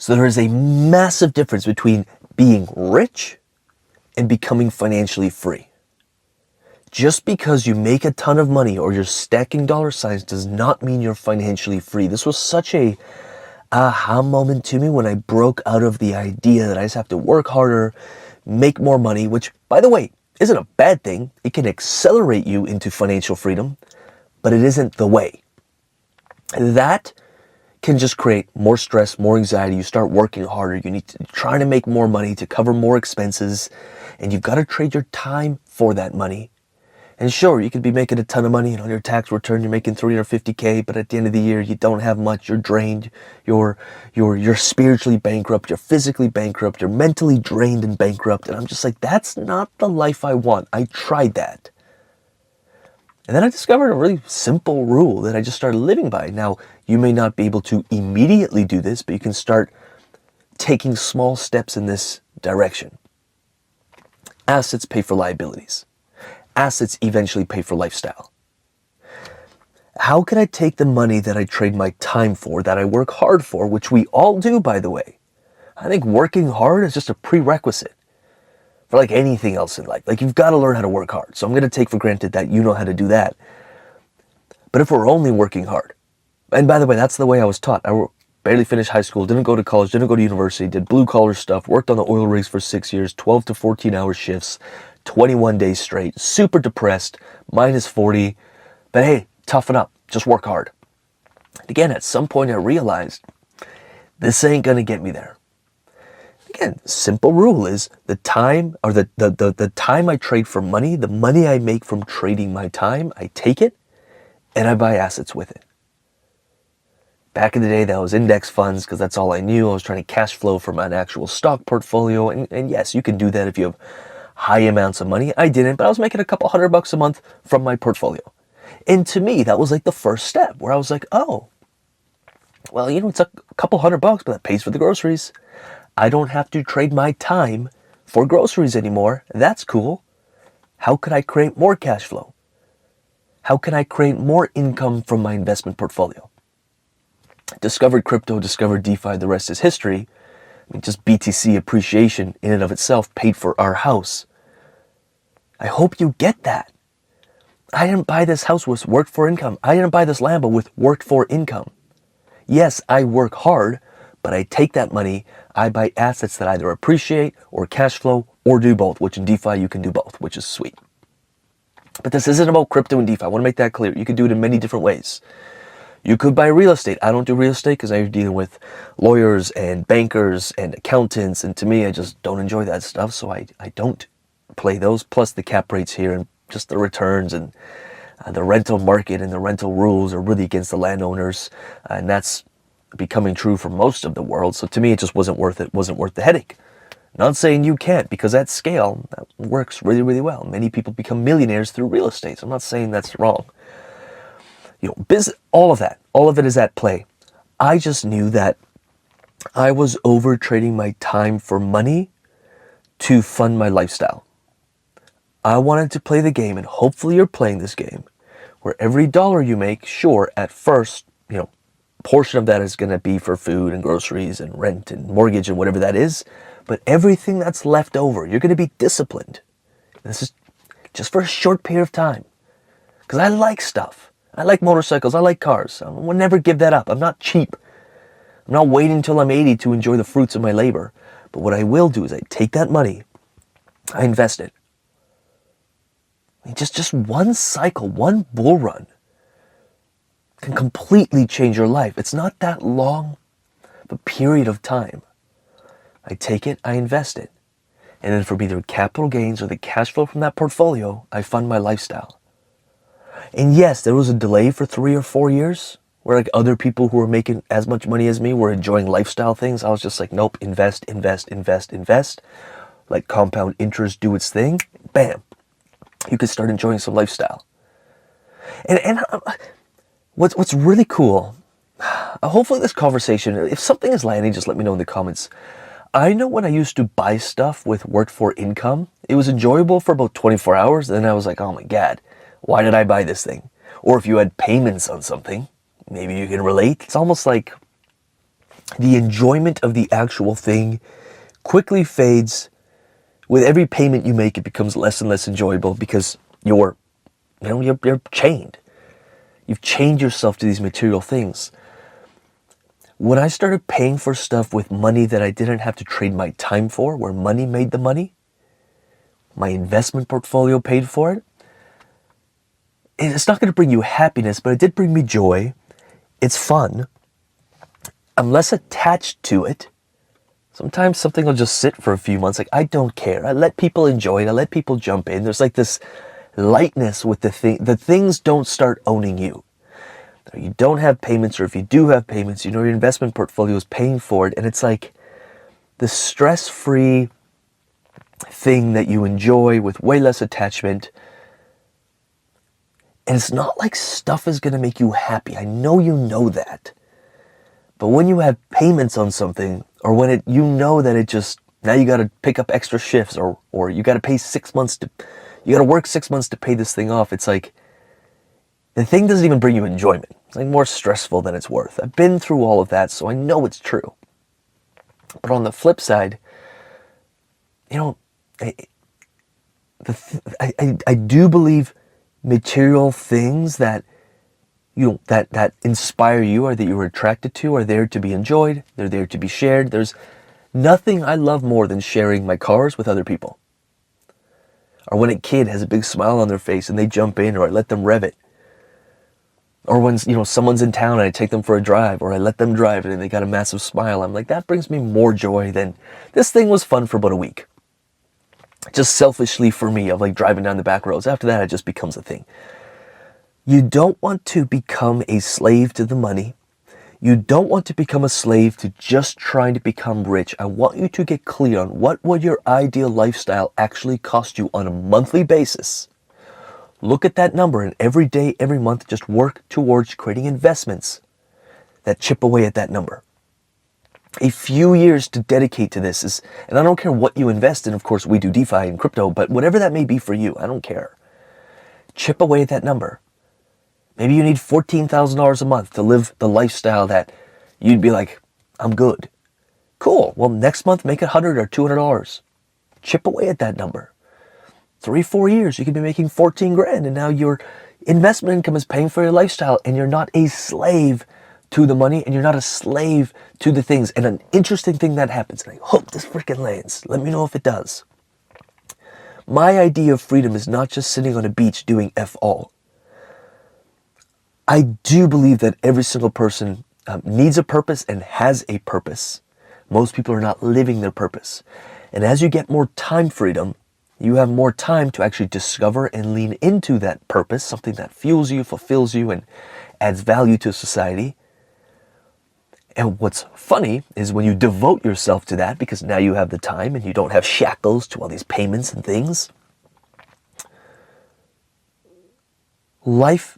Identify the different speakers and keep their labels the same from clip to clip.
Speaker 1: So there is a massive difference between being rich and becoming financially free. Just because you make a ton of money or you're stacking dollar signs does not mean you're financially free. This was such a aha moment to me when I broke out of the idea that I just have to work harder, make more money, which, by the way, isn't a bad thing. It can accelerate you into financial freedom, but it isn't the way. That can just create more stress, more anxiety. You start working harder. You need to try to make more money to cover more expenses, and you've got to trade your time for that money. And sure, you could be making a ton of money, and on your tax return, you're making $350K, but at the end of the year, you don't have much. You're drained. You're spiritually bankrupt. You're physically bankrupt. You're mentally drained and bankrupt. And I'm just like, that's not the life I want. I tried that. And then I discovered a really simple rule that I just started living by. Now, you may not be able to immediately do this, but you can start taking small steps in this direction. Assets pay for liabilities. Assets eventually pay for lifestyle. How can I take the money that I trade my time for, that I work hard for, which we all do, by the way? I think working hard is just a prerequisite for like anything else in life. Like, you've got to learn how to work hard. So I'm going to take for granted that you know how to do that. But if we're only working hard, and by the way, that's the way I was taught. I barely finished high school, didn't go to college, didn't go to university, did blue collar stuff, worked on the oil rigs for 6 years, 12 to 14 hour shifts, 21 days straight, super depressed, minus 40. But hey, toughen up, just work hard. And again, at some point I realized this ain't going to get me there. Again, simple rule is the time, or the time I trade for money, the money I make from trading my time, I take it and I buy assets with it. Back in the day, that was index funds because that's all I knew. I was trying to cash flow from an actual stock portfolio. And yes, you can do that if you have high amounts of money. I didn't, but I was making a couple $100 a month from my portfolio. And to me, that was like the first step where I was like, oh, well, it's a couple $100, but that pays for the groceries. I don't have to trade my time for groceries anymore. That's cool. How could I create more cash flow? How can I create more income from my investment portfolio? Discovered crypto, discovered DeFi, the rest is history. I mean, just BTC appreciation in and of itself paid for our house. I hope you get that. I didn't buy this house with work for income. I didn't buy this Lambo with work for income. Yes, I work hard, but I take that money, I buy assets that either appreciate or cash flow or do both, which in DeFi you can do both, which is sweet. But this isn't about crypto and DeFi. I want to make that clear. You can do it in many different ways. You could buy real estate. I don't do real estate because I'm dealing with lawyers and bankers and accountants, and to me, I just don't enjoy that stuff, so I don't play those. Plus the cap rates here and just the returns and the rental market and the rental rules are really against the landowners, and that's becoming true for most of the world. So to me, it just wasn't worth it. Wasn't worth the headache. Not saying you can't, because at scale, that works really, really well. Many people become millionaires through real estate. So I'm not saying that's wrong. All of it is at play. I just knew that I was over trading my time for money to fund my lifestyle. I wanted to play the game, and hopefully you're playing this game, where every dollar you make, sure, at first, portion of that is going to be for food and groceries and rent and mortgage and whatever that is. But everything that's left over, you're going to be disciplined. This is just for a short period of time. Because I like stuff. I like motorcycles. I like cars. I will never give that up. I'm not cheap. I'm not waiting until I'm 80 to enjoy the fruits of my labor. But what I will do is I take that money, I invest it. Just one cycle, one bull run can completely change your life. It's not that long of a period of time. I take it, I invest it. And then from either capital gains or the cash flow from that portfolio, I fund my lifestyle. And yes, there was a delay for 3 or 4 years where like other people who were making as much money as me were enjoying lifestyle things. I was just like, nope, invest. Let compound interest do its thing. Bam. You could start enjoying some lifestyle. And what's really cool, hopefully this conversation, if something is landing, just let me know in the comments. I know when I used to buy stuff with work for income, it was enjoyable for about 24 hours. Then I was like, oh my God, why did I buy this thing? Or if you had payments on something, maybe you can relate. It's almost like the enjoyment of the actual thing quickly fades. With every payment you make, it becomes less and less enjoyable because you're chained. You've chained yourself to these material things. When I started paying for stuff with money that I didn't have to trade my time for, where money made the money, my investment portfolio paid for it, it's not going to bring you happiness, but it did bring me joy. It's fun. I'm less attached to it. Sometimes something will just sit for a few months. Like, I don't care. I let people enjoy it. I let people jump in. There's like this lightness with the thing. The things don't start owning you. You don't have payments, or if you do have payments, your investment portfolio is paying for it. And it's like the stress-free thing that you enjoy with way less attachment. And it's not like stuff is going to make you happy. I know you know that. But when you have payments on something, or when you know that it just, now you got to pick up extra shifts, or you got to pay 6 months you got to work 6 months to pay this thing off. It's like, the thing doesn't even bring you enjoyment. It's like more stressful than it's worth. I've been through all of that, so I know it's true. But on the flip side, I do believe material things that that inspire you, or that you're attracted to, are there to be enjoyed. They're there to be shared. There's nothing I love more than sharing my cars with other people. Or when a kid has a big smile on their face and they jump in, or I let them rev it. Or when someone's in town and I take them for a drive, or I let them drive it and they got a massive smile. I'm like, that brings me more joy than this thing was fun for about a week. Just selfishly for me, of like driving down the back roads. After that, it just becomes a thing. You don't want to become a slave to the money. You don't want to become a slave to just trying to become rich. I want you to get clear on what would your ideal lifestyle actually cost you on a monthly basis. Look at that number, and every day, every month, just work towards creating investments that chip away at that number. A few years to dedicate to this is, and I don't care what you invest in. Of course, we do DeFi and crypto, but whatever that may be for you, I don't care. Chip away at that number. Maybe you need $14,000 a month to live the lifestyle that you'd be like, I'm good. Cool. Well, next month, make $100 or $200. Chip away at that number. 3-4 years, you could be making 14 grand, and now your investment income is paying for your lifestyle, and you're not a slave to the money, and you're not a slave to the things. And an interesting thing that happens, and I hope this freaking lands. Let me know if it does. My idea of freedom is not just sitting on a beach doing F all. I do believe that every single person needs a purpose and has a purpose. Most people are not living their purpose. And as you get more time freedom, you have more time to actually discover and lean into that purpose, something that fuels you, fulfills you, and adds value to society. And what's funny is when you devote yourself to that, because now you have the time and you don't have shackles to all these payments and things. Life,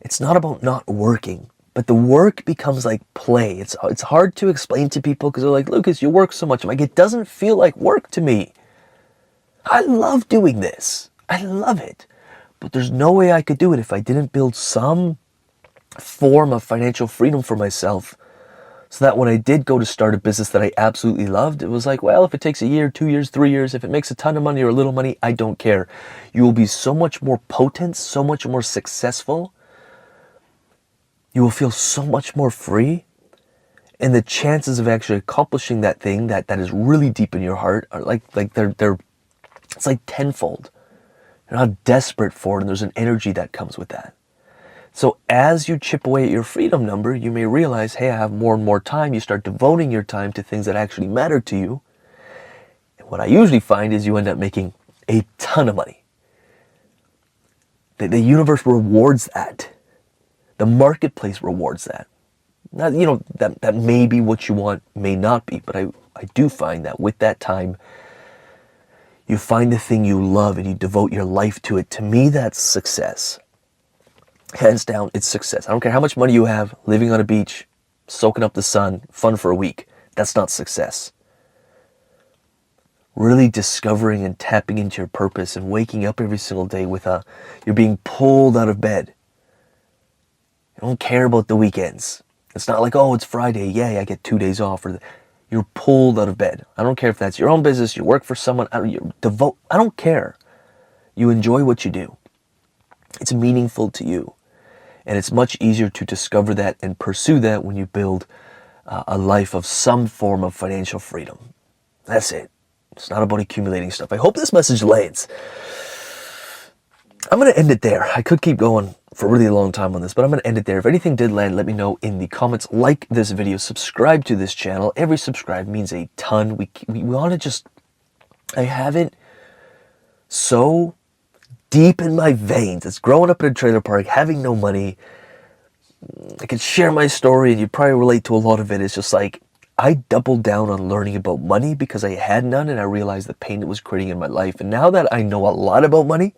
Speaker 1: it's not about not working, but the work becomes like play. It's hard to explain to people because they're like, Lucas, you work so much. I'm like, it doesn't feel like work to me. I love doing this. I love it. But there's no way I could do it if I didn't build some form of financial freedom for myself, so that when I did go to start a business that I absolutely loved, it was like, well, if it takes a year, 2 years, 3 years, if it makes a ton of money or a little money, I don't care. You will be so much more potent, so much more successful. You will feel so much more free. And the chances of actually accomplishing that thing that is really deep in your heart are like they're it's like tenfold. You're not desperate for it, and there's an energy that comes with that. So as you chip away at your freedom number, you may realize, hey, I have more and more time. You start devoting your time to things that actually matter to you. And what I usually find is you end up making a ton of money. The universe rewards that. The marketplace rewards that. Now, that may be what you want, may not be, but I do find that with that time, you find the thing you love and you devote your life to it. To me, that's success. Hands down, it's success. I don't care how much money you have, living on a beach, soaking up the sun, fun for a week. That's not success. Really discovering and tapping into your purpose and waking up every single day with you're being pulled out of bed. You don't care about the weekends. It's not like, oh, it's Friday, yay, I get 2 days off. You're pulled out of bed. I don't care if that's your own business, you work for someone, I don't care. You enjoy what you do. It's meaningful to you. And it's much easier to discover that and pursue that when you build a life of some form of financial freedom. That's it. It's not about accumulating stuff. I hope this message lands. I'm going to end it there. I could keep going for a really long time on this, but I'm going to end it there. If anything did land, let me know in the comments. Like this video, subscribe to this channel. Every subscribe means a ton. We want to just, I have it so deep in my veins. It's growing up in a trailer park, having no money. I could share my story and you'd probably relate to a lot of it. It's just like, I doubled down on learning about money because I had none, and I realized the pain it was creating in my life. And now that I know a lot about money,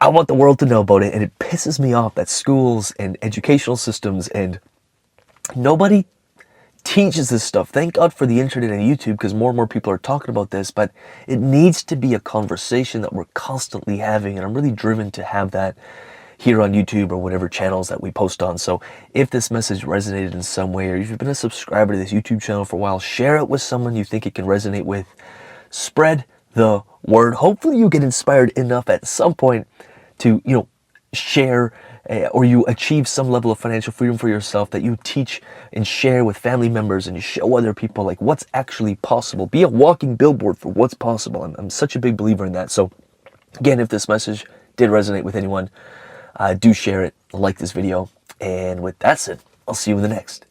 Speaker 1: I want the world to know about it. And it pisses me off that schools and educational systems and nobody teaches this stuff. Thank God for the internet and YouTube, because more and more people are talking about this, but it needs to be a conversation that we're constantly having, and I'm really driven to have that here on YouTube or whatever channels that we post on. So if this message resonated in some way, or if you've been a subscriber to this YouTube channel for a while, share it with someone you think it can resonate with. Spread the word. Hopefully you get inspired enough at some point to, share or you achieve some level of financial freedom for yourself, that you teach and share with family members and you show other people like what's actually possible. Be a walking billboard for what's possible. I'm such a big believer in that. So again, if this message did resonate with anyone, do share it, like this video, and with that said, I'll see you in the next.